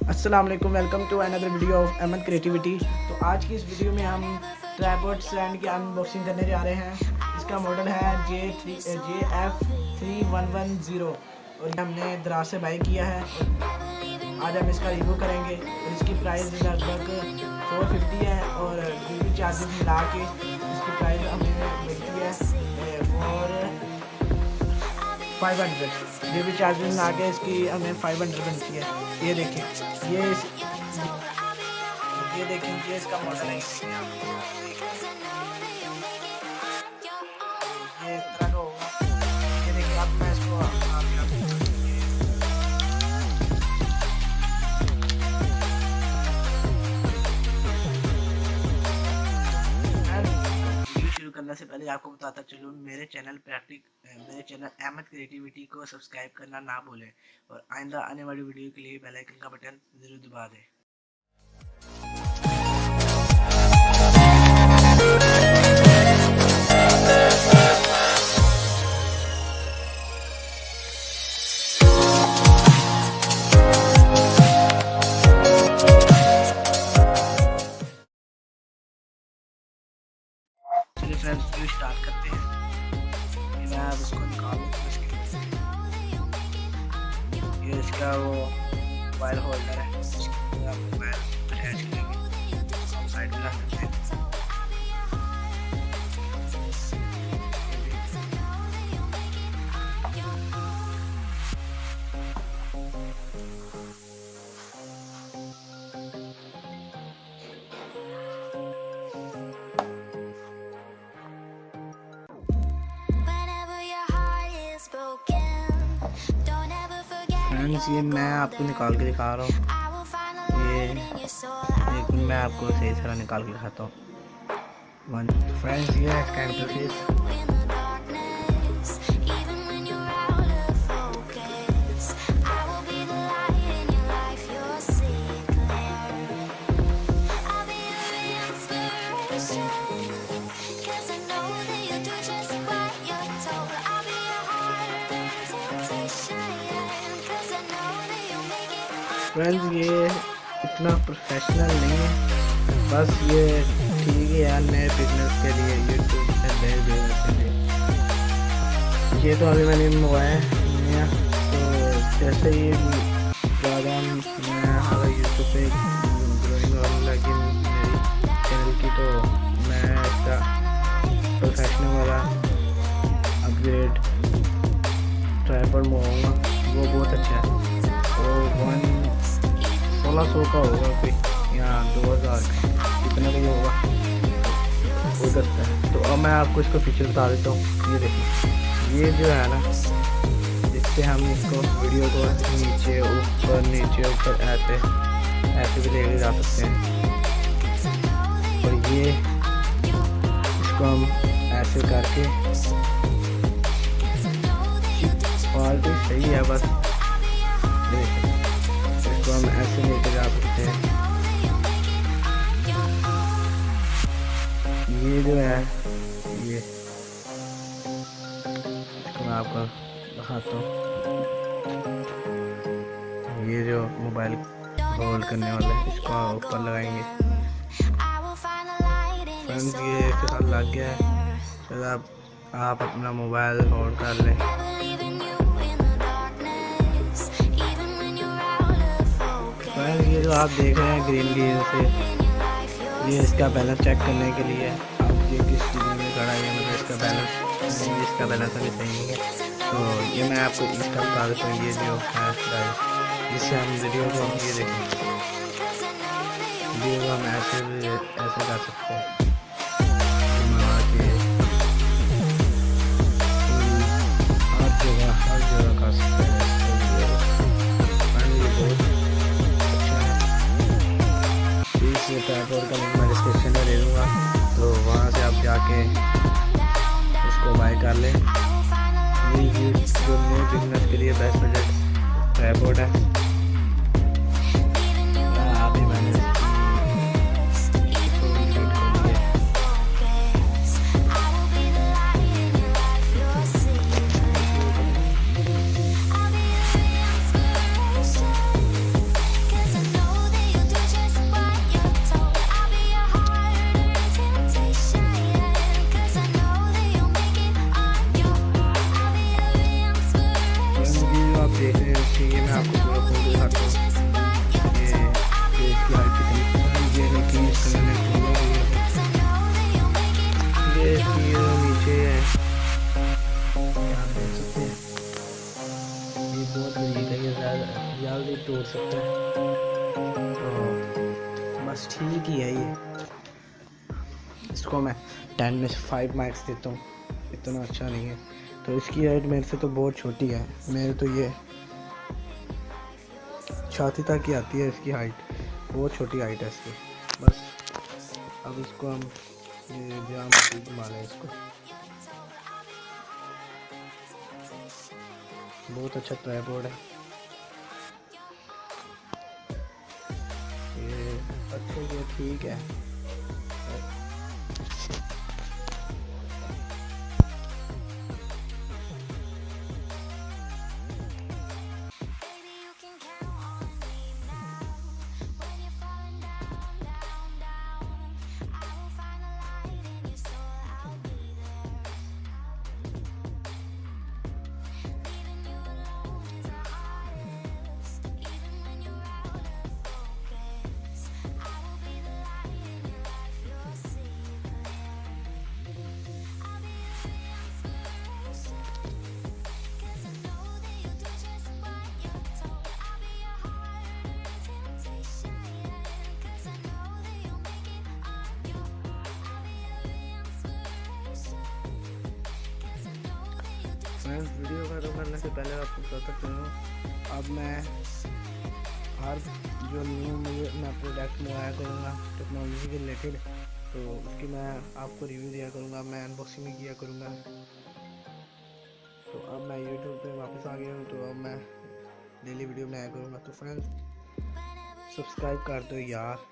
अस्सलाम वालेकुम, welcome to another video of Ahmad creativity. तो आज की इस वीडियो में हम ट्राइपॉड स्टैंड की अनबॉक्सिंग करने जा रहे हैं। इसका मॉडल है JF3110 और ये हमने दराज से बाई किया है। आज हम इसका रिव्यू करेंगे और इसकी प्राइस लगभग 450 है और डिलीवरी चार्जेस मिला के इसकी प्राइस हमें मिलती है फॉर 500। डिलीवरी चार्जेस मिला के इसकी हमें 500 बनती है। ये देखें, ये देखें, ये इसका मॉडल है। ये इस तरह का होगा। ये देखिए, अब मैं इसको शुरू करने से पहले आपको बताता चलूँ, मेरे चैनल अहमद क्रिएटिविटी को सब्सक्राइब करना ना भूलें और आइंदा आने वाली वीडियो के लिए बेल आइकन का बटन जरूर दबा दें। चलिए फ्रेंड्स, वीडियो स्टार्ट करते हैं। मैं अब इसको निकाल लूँ। ये इसका वो मोबाइल होल्डर है, इसके आप मोबाइल अटैच करेंगे, हम साइड में रख सकते हैं। फ्रेंड्स, ये मैं आपको निकाल के दिखा रहा हूँ। ये एक मैं आपको सही तरह निकाल के दिखाता हूँ। फ्रेंड्स, ये है इसका इंटरफेस। फ्रेंड्स, ये इतना प्रोफेशनल नहीं है, बस ये ठीक है यार, नए बिजनेस के लिए, यूट्यूब से नए बिजनेस के लिए। ये तो अभी मैंने मंगवाया है नया। तो जैसे ये ज़्यादा मैं अगर यूट्यूब पे ग्रोइंग होने लगी मेरी चैनल की, तो मैं इसका प्रोफेशनल वाला अपग्रेड ट्राइपॉड मंगाऊँगा। वो बहुत अच्छा है। तो 1600 का होगा कोई, या 2000 का, कितना का होगा हो सकता है। तो अब मैं आपको इसका फीचर बता देता हूँ। ये देखिए, ये जो है ना, जिससे हम इसको वीडियो को नीचे ऊपर ऐसे भी लेके जा सकते हैं। और ये इसको हम ऐसे करके, क्वालिटी सही है, बस इसको हम ऐसे लेके जा सकते हैं। ये जो है, ये इसको मैं आपको दिखाता हूँ। ये जो मोबाइल होल्ड करने वाला है, इसको ऊपर लगाएंगे। फ्रेंड्स, ये फिलहाल लग गया है। चलो आप अपना मोबाइल होल्ड कर लें। ये जो आप देख रहे हैं ग्रीन से, ये इसका बैलेंस चेक करने के लिए। आप ये किस चीज़ में खड़ा है, मतलब इसका बैलेंस अभी सही नहीं है। तो ये मैं आपको इसका बता देता हूँ। ये जो है जिससे हम वीडियो को ये देखें, वीडियो को हम ऐसे कर सकते हैं। हर जगह कर सकते हैं। ट्राइपॉड का लिंक मैं डिस्क्रिप्शन में दे दूँगा, तो वहाँ से आप जाके इसको बाय कर लें। ये जो न्यू बिजनेस के लिए बेस्ट बजट ट्राइपॉड है। अभी मैंने है, तो बस ठीक ही है ये। इसको मैं 10 में से 5 मार्क्स देता हूँ, इतना अच्छा नहीं है। तो इसकी हाइट मेरे से तो बहुत छोटी है, मेरे तो ये छाती तक ही आती है इसकी हाइट, बहुत छोटी हाइट है इसकी। बस अब इसको हम ये जाम घुमा लें इसको। बहुत अच्छा ट्राइपॉड है ये, अच्छे ये ठीक है। फ्रेंड्स, वीडियो खत्म करने से पहले आपको बता चलूँ, अब मैं हर जो न्यू मैं प्रोडक्ट मंगाया करूँगा टेक्नोलॉजी के रिलेटेड, तो उसकी मैं आपको रिव्यू दिया करूँगा, मैं अनबॉक्सिंग भी किया करूँगा। तो अब मैं यूट्यूब पे वापस आ गया हूँ, तो अब मैं डेली वीडियो बनाया करूँगा। तो फ्रेंड्स, सब्सक्राइब कर दो यार।